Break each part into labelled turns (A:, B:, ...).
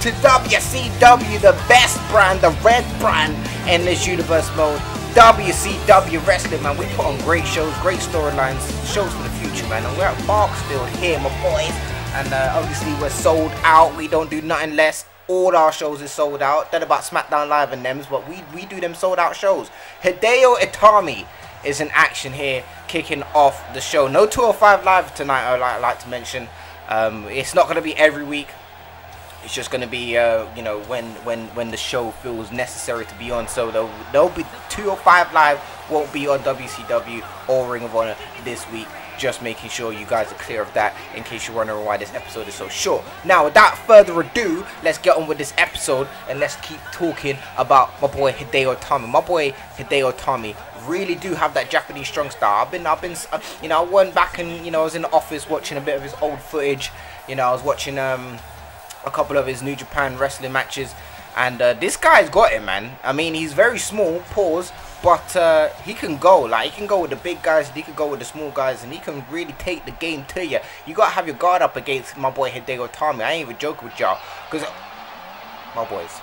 A: to WCW, the best brand, the red brand in this universe mode. WCW Wrestling, man. We put on great shows, great storylines, shows for the future, man. And we're at Barksfield here, my boys. And obviously we're sold out. We don't do nothing less. All our shows is sold out. Don't know about Smackdown Live and them, but we do them sold out shows. Hideo Itami is in action here, kicking off the show. No 205 Live tonight, I like to mention. It's not going to be every week. It's just going to be, you know, when the show feels necessary to be on. So there'll be 205 Live, won't be on WCW or Ring of Honor this week. Just making sure you guys are clear of that in case you're wondering why this episode is so short. Now, without further ado, let's get on with this episode and let's keep talking about my boy Hideo Itami. My boy Hideo Itami really do have that Japanese strong style. I've been, you know, I went back and, you know, I was in the office watching a bit of his old footage. You know, I was watching a couple of his New Japan wrestling matches, and this guy's got it, man. I mean, he's very small, pause, but he can go. Like, he can go with the big guys, and he can go with the small guys, and he can really take the game to you. You gotta have your guard up against my boy Hideo Itami. I ain't even joking with y'all, because my boys,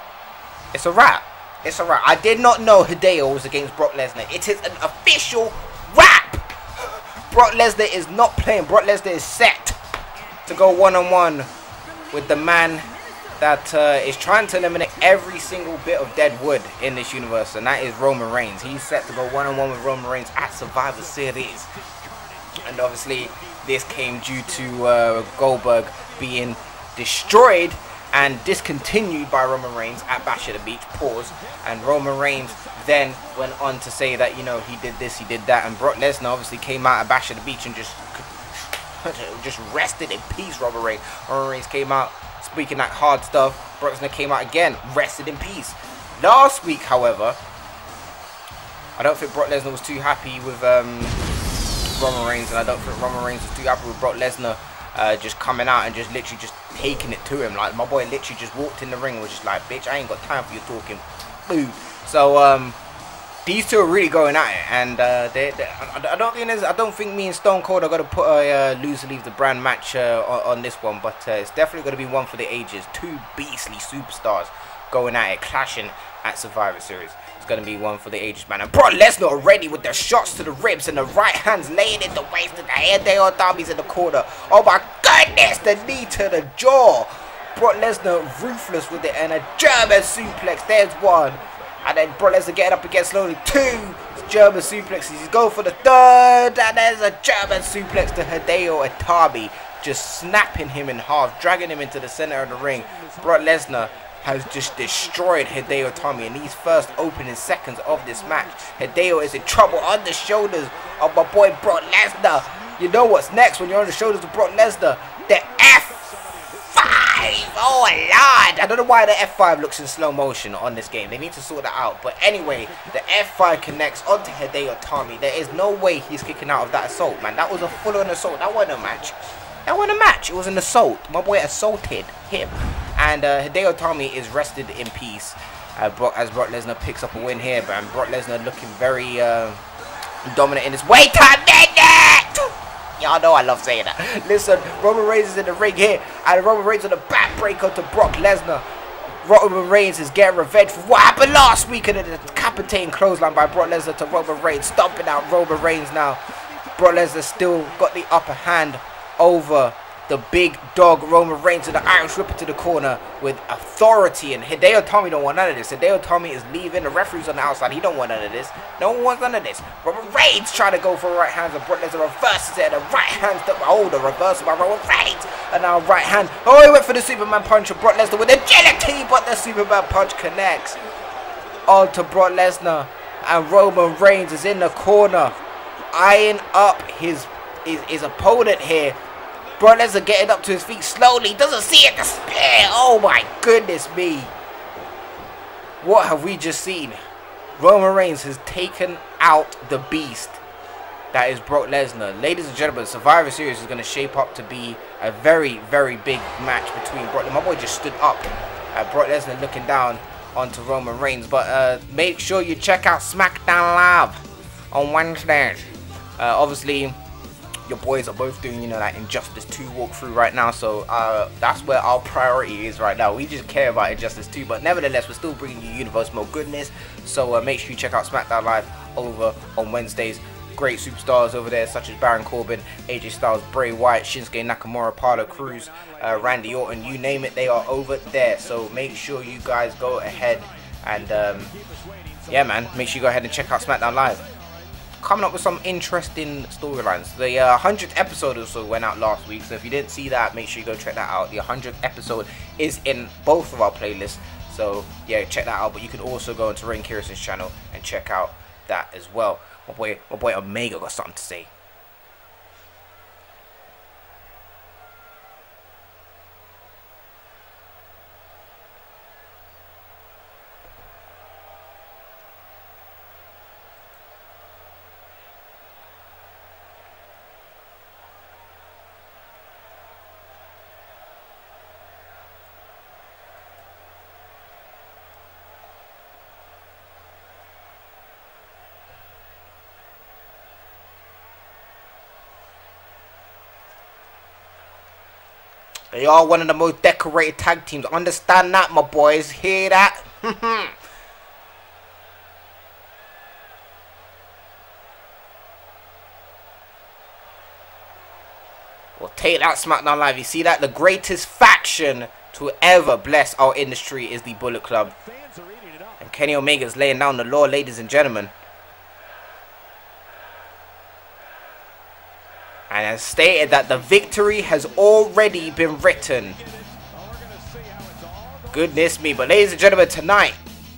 A: it's a wrap. It's a wrap. I did not know Hideo was against Brock Lesnar. It is an official wrap. Brock Lesnar is not playing. Brock Lesnar is set to go one-on-one with the man that is trying to eliminate every single bit of dead wood in this universe, and that is Roman Reigns. He's set to go one-on-one with Roman Reigns at Survivor Series. And obviously, this came due to Goldberg being destroyed and discontinued by Roman Reigns at Bash at the Beach, pause. And Roman Reigns then went on to say that, you know, he did this, he did that, and Brock Lesnar obviously came out at Bash at the Beach and just rested in peace. Roman Reigns came out speaking that hard stuff. Brock Lesnar came out again, rested in peace. Last week, however, I don't think Brock Lesnar was too happy with Roman Reigns, and I don't think Roman Reigns was too happy with Brock Lesnar just coming out and just literally just taking it to him. Like, my boy literally just walked in the ring and was just like, bitch, I ain't got time for you talking. Boo. So these two are really going at it, and I don't think me and Stone Cold are gonna put a lose or leave the brand match on this one, but it's definitely gonna be one for the ages. Two beastly superstars going at it, clashing at Survivor Series. It's gonna be one for the ages, man. And Brock Lesnar already with the shots to the ribs and the right hands laying in the waist, and the Hideo Itami's in the corner. Oh my goodness, the knee to the jaw. Brock Lesnar ruthless with it, and a German suplex. There's one. And then Brock Lesnar getting up again slowly. Two German suplexes. He's going for the third. And there's a German suplex to Hideo Itami. Just snapping him in half. Dragging him into the center of the ring. Brock Lesnar has just destroyed Hideo Itami in these first opening seconds of this match. Hideo is in trouble on the shoulders of my boy Brock Lesnar. You know what's next when you're on the shoulders of Brock Lesnar? The F5! Oh lord! I don't know why the F5 looks in slow motion on this game. They need to sort that out. But anyway, the F5 connects onto Hideo Itami. There is no way he's kicking out of that assault, man. That was a full-on assault. That wasn't a match. That wasn't a match. It was an assault. My boy assaulted him. And Hideo Itami is rested in peace as Brock Lesnar picks up a win here. But Brock Lesnar looking very dominant in his wait a minute! Y'all know I love saying that. Listen, Roman Reigns is in the ring here, and Roman Reigns on the backbreaker to Brock Lesnar. Roman Reigns is getting revenge for what happened last week, and a decapitating clothesline by Brock Lesnar to Roman Reigns, stomping out Roman Reigns now. Brock Lesnar still got the upper hand over the big dog Roman Reigns, and the Irish Whipper to the corner with authority. And Hideo Itami don't want none of this. Hideo Itami is leaving. The referee's on the outside. He don't want none of this. No one wants none of this. Roman Reigns trying to go for right hands, and Brock Lesnar reverses it. And the right hand, the reversal by Roman Reigns. And now right hand. Oh, he went for the Superman punch of Brock Lesnar with agility, but the Superman punch connects on to Brock Lesnar, and Roman Reigns is in the corner, eyeing up his opponent here. Brock Lesnar getting up to his feet slowly. Doesn't see it. The spear. Oh my goodness me. What have we just seen? Roman Reigns has taken out the beast that is Brock Lesnar. Ladies and gentlemen, Survivor Series is going to shape up to be a very, very big match between Brock Lesnar. My boy just stood up. Brock Lesnar looking down onto Roman Reigns. But make sure you check out Smackdown Live on Wednesdays. Obviously, your boys are both doing, you know, that Injustice 2 walkthrough right now, so that's where our priority is right now. We just care about Injustice 2, but nevertheless, we're still bringing you Universe Mode goodness, so make sure you check out Smackdown Live over on Wednesdays. Great superstars over there, such as Baron Corbin, AJ Styles, Bray Wyatt, Shinsuke Nakamura, Apollo Crews, Randy Orton, you name it, they are over there, so make sure you guys go ahead and, yeah man, make sure you go ahead and check out Smackdown Live. Coming up with some interesting storylines. The 100th episode also went out last week, so if you didn't see that, make sure you go check that out. The 100th episode is in both of our playlists, so yeah, check that out. But you can also go into Rainkerosene's channel and check out that as well. My boy Omega got something to say. They are one of the most decorated tag teams. Understand that, my boys. Hear that? Well, take that, Smackdown Live. You see that? The greatest faction to ever bless our industry is the Bullet Club. And Kenny Omega's laying down the law, ladies and gentlemen. And has stated that the victory has already been written. Goodness me. But ladies and gentlemen, tonight,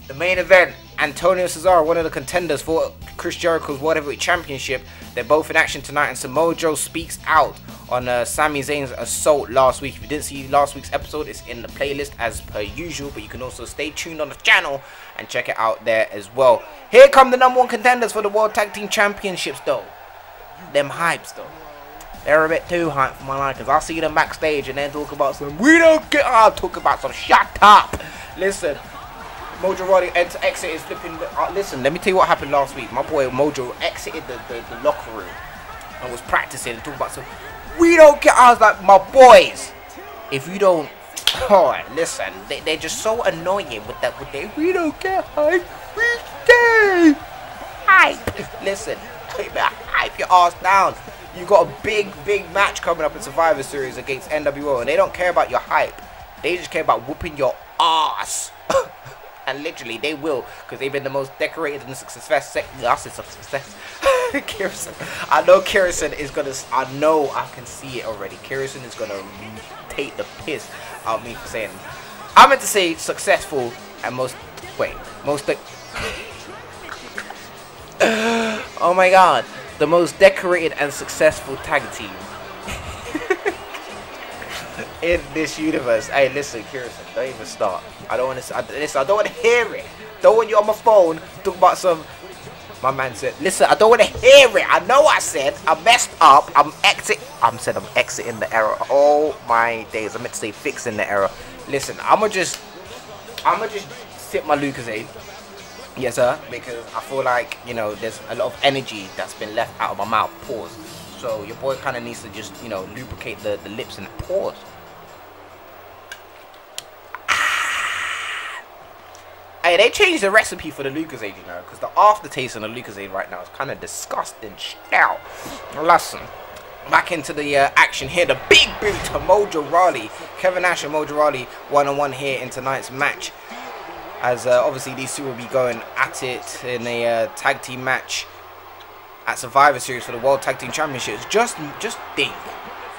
A: the main event, Antonio Cesaro, one of the contenders for Chris Jericho's World Heavyweight Championship. They're both in action tonight, and Samoa Joe speaks out on Sami Zayn's assault last week. If you didn't see last week's episode, it's in the playlist as per usual, but you can also stay tuned on the channel and check it out there as well. Here come the #1 contenders for the World Tag Team Championships though. Them hypes though. They're a bit too hype for my liking. I see them backstage and then talk about some, we don't get out, talk about some, shut up. Listen, Mojo Rawley exited flipping, listen, let me tell you what happened last week. My boy Mojo exited the locker room and was practicing and talking about some, we don't get out. I was like, my boys, if you don't, oh, listen, they're just so annoying with that, with they, we don't get hype, we stay hype. Listen, hype your ass down. You got a big match coming up in Survivor Series against NWO, and they don't care about your hype. They just care about whooping your ass. And literally, they will, because they've been the most decorated and success. Kerosene. I know Kerosene is gonna. I know I can see it already. Kerosene is gonna take the piss out of me for saying. I meant to say successful and most. Wait, most. Oh my God. The most decorated and successful tag team in this universe. Hey, listen, Kerosene, don't even start. I don't want to. Listen, I don't want to hear it. Don't want you on my phone talking about some. My man said, "Listen, I don't want to hear it. I know I said I messed up. I'm exiting the error. Oh my days! I meant to say fixing the error. Listen, I'ma just sip my Lucozade." Yes, sir. Because I feel like, you know, there's a lot of energy that's been left out of my mouth. Pause. So your boy kind of needs to just, you know, lubricate the lips and pause. Hey, they changed the recipe for the Lucozade, you know, because the aftertaste on the Lucozade right now is kind of disgusting. Now, listen. Back into the action here. The big boot to Mojo Rawley. Kevin Nash and Mojo Rawley one-on-one here in tonight's match. As obviously these two will be going at it in a tag team match at Survivor Series for the World Tag Team Championships. Just think,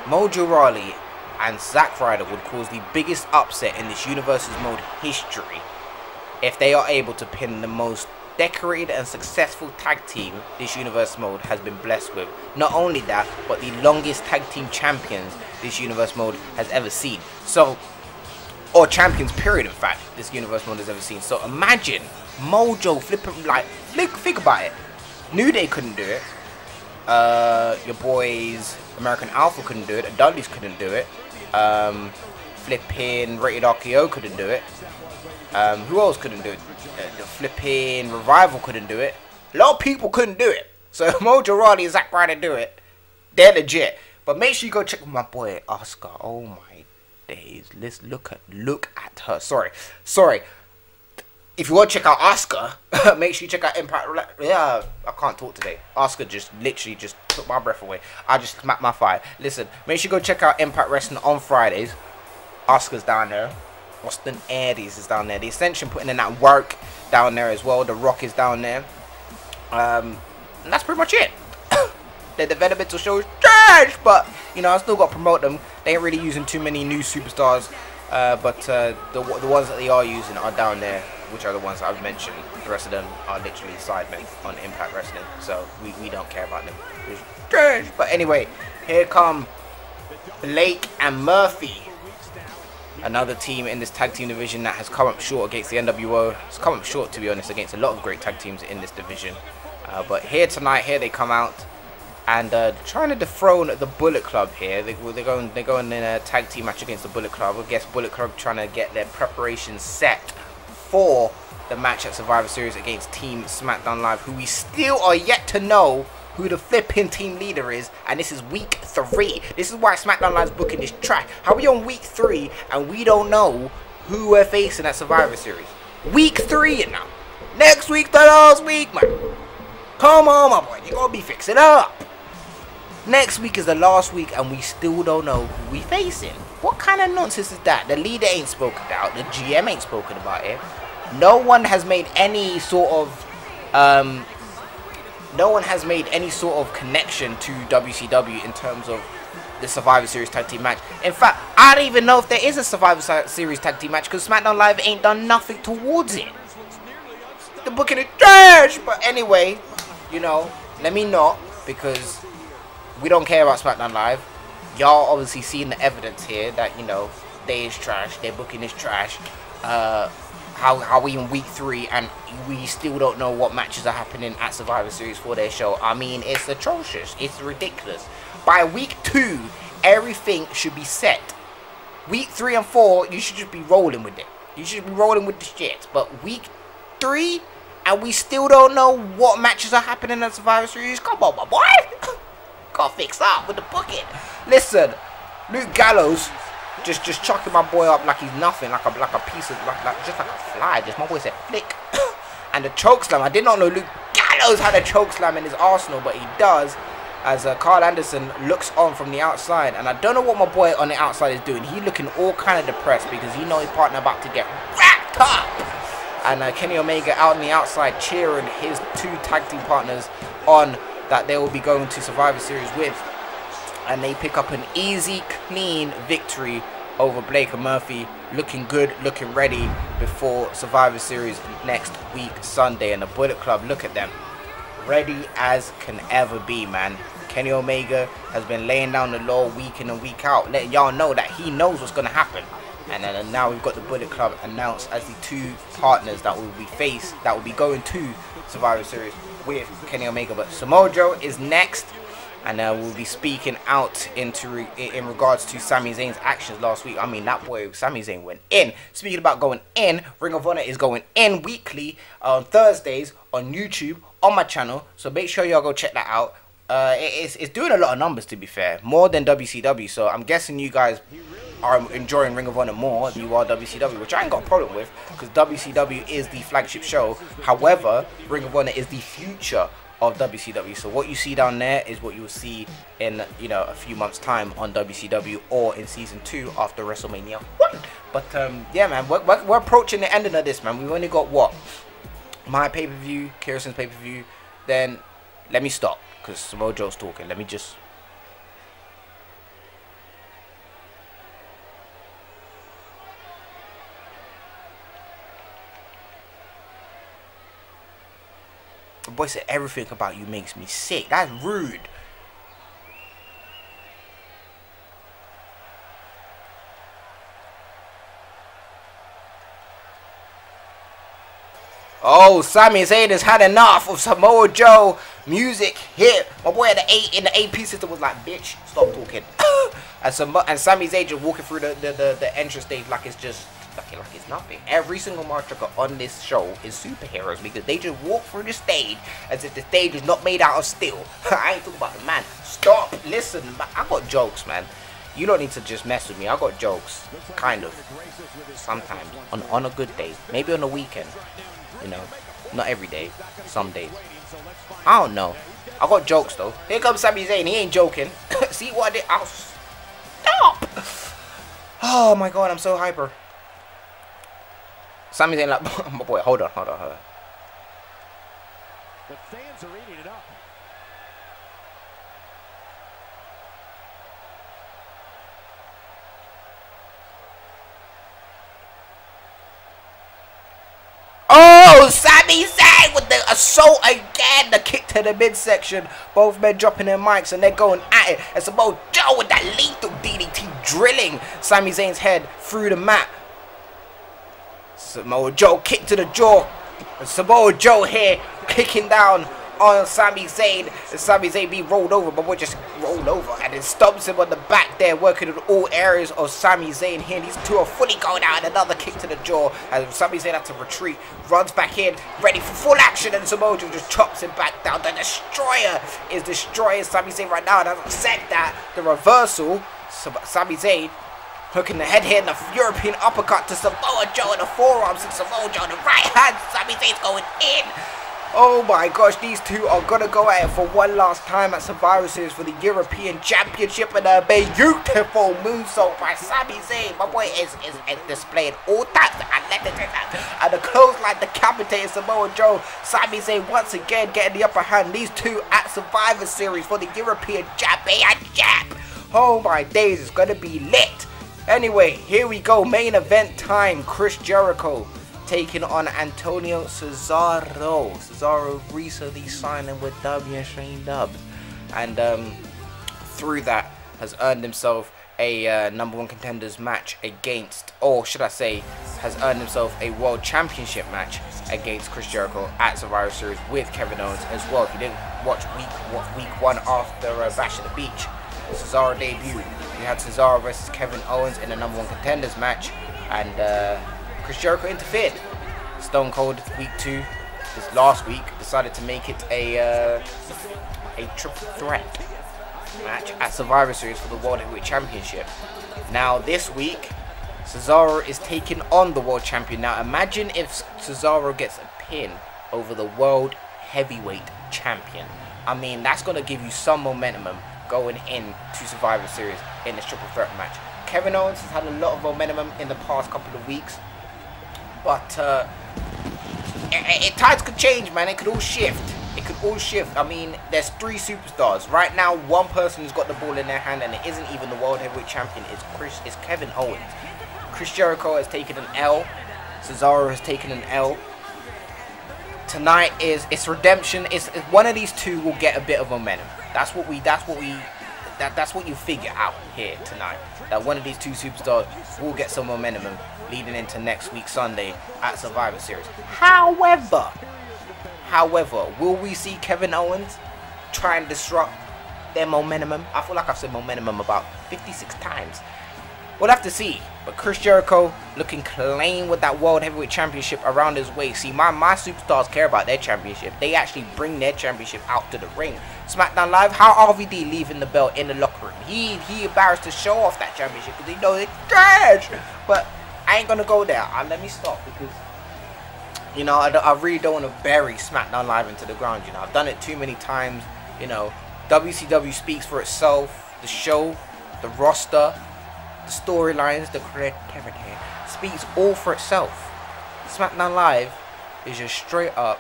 A: Mojo Rawley and Zack Ryder would cause the biggest upset in this Universe's Mode history if they are able to pin the most decorated and successful tag team this Universe Mode has been blessed with. Not only that, but the longest tag team champions this Universe Mode has ever seen. So, or champions period, in fact, this Universe Mode has ever seen. So imagine Mojo flipping, like, think about it. New Day couldn't do it. Your boys American Alpha couldn't do it. The Dudleys couldn't do it. Flipping Rated RKO couldn't do it. Who else couldn't do it? The flipping Revival couldn't do it. A lot of people couldn't do it. So Mojo Rawley and Zack Ryder do it. They're legit. But make sure you go check my boy Oscar. Oh my days. Let's look at her. Sorry. If you want to check out Oscar, make sure you check out Impact. Yeah, I can't talk today. Oscar just literally just took my breath away. I just smacked my fire. Listen, make sure you go check out Impact Wrestling on Fridays. Oscar's down there. Austin Aries is down there. The Ascension putting in that work down there as well. The Rock is down there. And that's pretty much it. The developmental show is trash, but you know I still got to promote them. They ain't really using too many new superstars, but the ones that they are using are down there, which are the ones that I've mentioned. The rest of them are literally sidemen on Impact Wrestling, so we don't care about them. It's trash. But anyway, here come Blake and Murphy. Another team in this tag team division that has come up short against the NWO. It's come up short, to be honest, against a lot of great tag teams in this division. But here tonight, here they come out and trying to dethrone the Bullet Club here. They're going in a tag team match against the Bullet Club. I guess Bullet Club trying to get their preparations set for the match at Survivor Series against Team Smackdown Live, who we still are yet to know who the flipping team leader is, and this is week 3. This is why SmackDown Live's booking this track. How are we on week 3 and we don't know who we're facing at Survivor Series? Week 3 now. Next week's the last week, man. Come on, my boy. You gotta be fixing up. Next week is the last week and we still don't know who we facing. What kind of nonsense is that? The leader ain't spoken about. The GM ain't spoken about it. No one has made any sort of connection to WCW in terms of the Survivor Series tag team match. In fact, I don't even know if there is a Survivor Series tag team match because SmackDown Live ain't done nothing towards it. The booking is trash. But anyway, you know, let me not, because we don't care about SmackDown Live. Y'all obviously seeing the evidence here that, you know, they is trash. Their booking is trash. How we in week 3 and we still don't know what matches are happening at Survivor Series for their show. I mean, it's atrocious. It's ridiculous. By week 2, everything should be set. Week 3 and 4, you should just be rolling with it. You should be rolling with the shit. But week 3, and we still don't know what matches are happening at Survivor Series. Come on, my boy. Gotta fix up with the booking. Listen, Luke Gallows just chucking my boy up like he's nothing, like a piece of just like a fly. Just my boy said flick. And the choke slam. I did not know Luke Gallows had a choke slam in his arsenal, but he does. As Carl Anderson looks on from the outside, and I don't know what my boy on the outside is doing. He looking all kind of depressed because he know his partner about to get wrapped up. And Kenny Omega out on the outside cheering his 2 tag team partners on that they will be going to Survivor Series with. And they pick up an easy, clean victory over Blake and Murphy. Looking good, looking ready before Survivor Series next week, Sunday. And the Bullet Club, look at them. Ready as can ever be, man. Kenny Omega has been laying down the law week in and week out, letting y'all know that he knows what's going to happen. And now we've got the Bullet Club announced as the 2 partners that will be going to Survivor Series with Kenny Omega. But Samoa Joe is next, and we'll be speaking out in regards to Sami Zayn's actions last week. I mean, that boy Sami Zayn went in. Speaking about going in, Ring of Honor is going in weekly on Thursdays on YouTube on my channel, so make sure y'all go check that out. It's doing a lot of numbers, to be fair, more than WCW. So I'm guessing you guys are enjoying Ring of Honor more than you are WCW, which I ain't got a problem with, because WCW is the flagship show. However, Ring of Honor is the future of WCW. So what you see down there is what you will see in, you know, a few months time on WCW, or in season 2 after WrestleMania 1. But yeah, man, we're approaching the ending of this, man. We've only got what, my pay-per-view, Kerosene's pay-per-view. Then let me stop, because Samoa Joe's talking. Let me just... The boy said everything about you makes me sick. That's rude. Oh, Sami Zayn has had enough of Samoa Joe music here. My boy in the AP system was like, bitch, stop talking. and Sami Zayn just walking through the entrance stage like it's just like it's nothing. Every single match on this show is superheroes because they just walk through the stage as if the stage is not made out of steel. I ain't talking about the man. Stop, listen, I got jokes, man. You don't need to just mess with me. I got jokes, kind of. Sometimes on a good day, maybe on a weekend. You know, not every day, some days. I don't know. I got jokes though. Here comes Sami Zayn. He ain't joking. See what I did? I'll stop. Oh my god, I'm so hyper. Sami Zayn like, my boy. Hold on. The fans are eating it up. Oh, Sami Zayn with the assault again. The kick to the midsection. Both men dropping their mics and they're going at it. And Samoa Joe with that lethal DDT drilling Sami Zayn's head through the mat. Samoa Joe kick to the jaw. And Samoa Joe here kicking down on Sami Zayn. And Sami Zayn be rolled over, but we're just rolled over. And it stomps him on the back there, working in all areas of Sami Zayn here. These two are fully going out. And another kick to the jaw. And Sami Zayn had to retreat. Runs back in, ready for full action. And Samoa Joe just chops him back down. The Destroyer is destroying Sami Zayn right now. And as I said that, the reversal, Sami Zayn hooking the head here in the European uppercut to Samoa Joe in the forearms. And Samoa Joe in the right hand. Sami Zayn's going in. Oh my gosh, these two are going to go at it for one last time at Survivor Series for the European Championship, and a beautiful moonsault by Sami Zayn. My boy is displaying all types of athleticism. And the clothesline decapitating Samoa Joe. Sami Zayn once again getting the upper hand. These two at Survivor Series for the European Championship. Oh my days, it's going to be lit. Anyway, here we go. Main event time. Chris Jericho taking on Antonio Cesaro. Cesaro recently signing with WCW, and through that has earned himself a #1 contenders match against, or should I say, has earned himself a world championship match against Chris Jericho at Survivor Series with Kevin Owens as well. If you didn't watch week one after Bash at the Beach, Cesaro debuted. We had Cesaro versus Kevin Owens in a #1 contenders match, and Chris Jericho interfered. Stone Cold week 2, this last week, decided to make it a triple threat match at Survivor Series for the World Heavyweight Championship. Now this week, Cesaro is taking on the World Champion. Now imagine if Cesaro gets a pin over the World Heavyweight Champion. I mean, that's going to give you some momentum going into Survivor Series in this triple threat match. Kevin Owens has had a lot of momentum in the past couple of weeks, but tides could change, man. It could all shift. It could all shift. I mean, there's 3 superstars right now. One person has got the ball in their hand, and it isn't even the World Heavyweight Champion. It's Kevin Owens. Chris Jericho has taken an L. Cesaro has taken an L. Tonight it's redemption. It's one of these two will get a bit of momentum. That's what you figure out here tonight. That one of these 2 superstars will get some momentum leading into next week Sunday at Survivor Series. However, will we see Kevin Owens try and disrupt their momentum? I feel like I've said momentum about 56 times. We'll have to see. But Chris Jericho looking clean with that World Heavyweight Championship around his waist. See, my superstars care about their championship. They actually bring their championship out to the ring. Smackdown Live, how RVD leaving the belt in the locker room? He embarrassed to show off that championship because he knows it's trash. But I ain't gonna go there. Let me stop because, you know, I really don't want to bury Smackdown Live into the ground. You know, I've done it too many times. You know, WCW speaks for itself. The show, the roster, the storylines, the creativity speaks all for itself. Smackdown Live is just straight up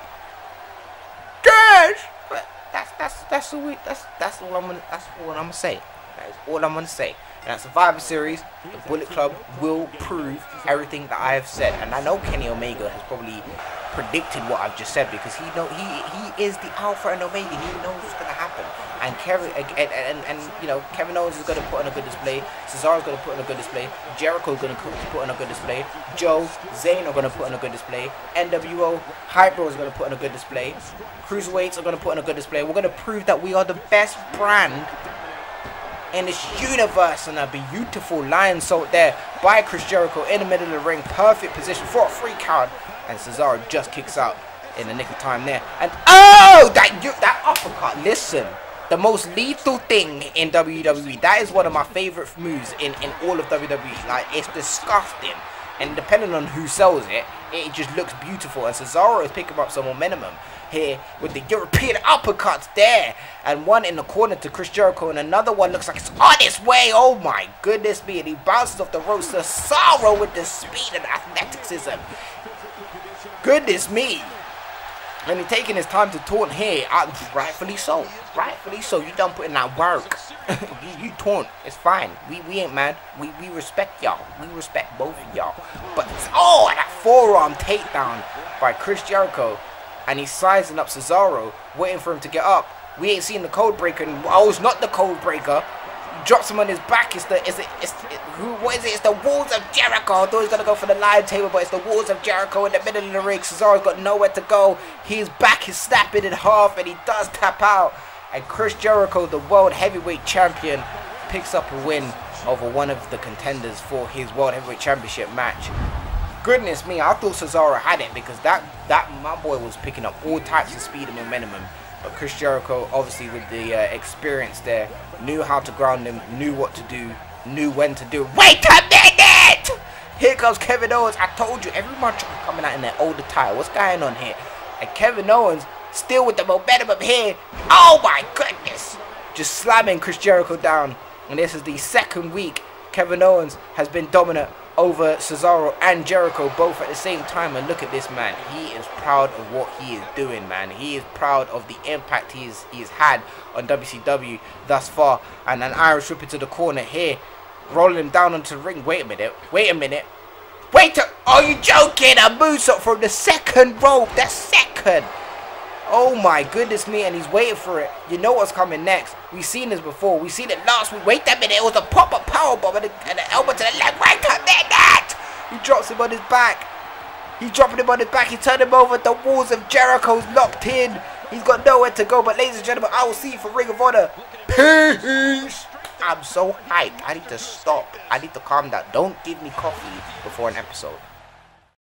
A: trash. But that's all I'm gonna say. That is all I'm gonna say. And at Survivor Series, the Bullet Club will prove everything that I have said. And I know Kenny Omega has probably predicted what I've just said because he is the Alpha and Omega. He knows what's gonna happen. And you know, Kevin Owens is going to put on a good display. Cesaro's going to put on a good display. Jericho's going to put on a good display. Joe, Zayn are going to put on a good display. NWO, Hype Bro is going to put on a good display. Cruiserweights are going to put on a good display. We're going to prove that we are the best brand in this universe. And a beautiful lion salt there by Chris Jericho in the middle of the ring. Perfect position for a 3 count. And Cesaro just kicks out in the nick of time there. And oh, that uppercut. Listen, the most lethal thing in WWE. That is one of my favorite moves in all of WWE. Like, it's disgusting. And depending on who sells it, it just looks beautiful. And Cesaro is picking up some momentum here with the European uppercuts there. And one in the corner to Chris Jericho. And another one looks like it's on its way. Oh my goodness me. And he bounces off the ropes. Cesaro with the speed and athleticism. Goodness me. And he's taking his time to taunt here. Rightfully so. Rightfully so. You done putting that work. you taunt. It's fine. We ain't mad. We respect y'all. We respect both of y'all. But oh, that forearm takedown by Chris Jericho. And he's sizing up Cesaro, waiting for him to get up. We ain't seen the code breaker. Oh, it's not the code breaker. Drops him on his back. What is it? It's the Walls of Jericho. I thought he's gonna go for the live table, but it's the Walls of Jericho in the middle of the ring. Cesaro's got nowhere to go. His back is snapping in half, and he does tap out. And Chris Jericho, the World Heavyweight Champion, picks up a win over one of the contenders for his World Heavyweight Championship match. Goodness me, I thought Cesaro had it because that my boy was picking up all types of speed and momentum. But Chris Jericho, obviously with the experience there, knew how to ground him, knew what to do, knew when to do. Wait a minute! Here comes Kevin Owens. I told you, everyone coming out in their older tire. What's going on here? And Kevin Owens, still with the momentum up here. Oh my goodness! Just slamming Chris Jericho down. And this is the second week Kevin Owens has been dominant over Cesaro and Jericho both at the same time. And look at this man. He is proud of what he is doing, man. He is proud of the impact he's had on WCW thus far. And an Irish whip into the corner here, rolling him down onto the ring. Wait a minute. Are you joking? A moonsault from the second rope. The second. Oh my goodness me. And he's waiting for it. You know what's coming next. We've seen this before. We've seen it last week. Wait a minute. It was a pop-up powerbomb and an elbow to the leg. Wait a minute. He drops him on his back. He's dropping him on his back. He turned him over. The Walls of Jericho's locked in. He's got nowhere to go. But ladies and gentlemen, I will see you for Ring of Honor. Peace. I'm so hyped. I need to stop. I need to calm down. Don't give me coffee before an episode.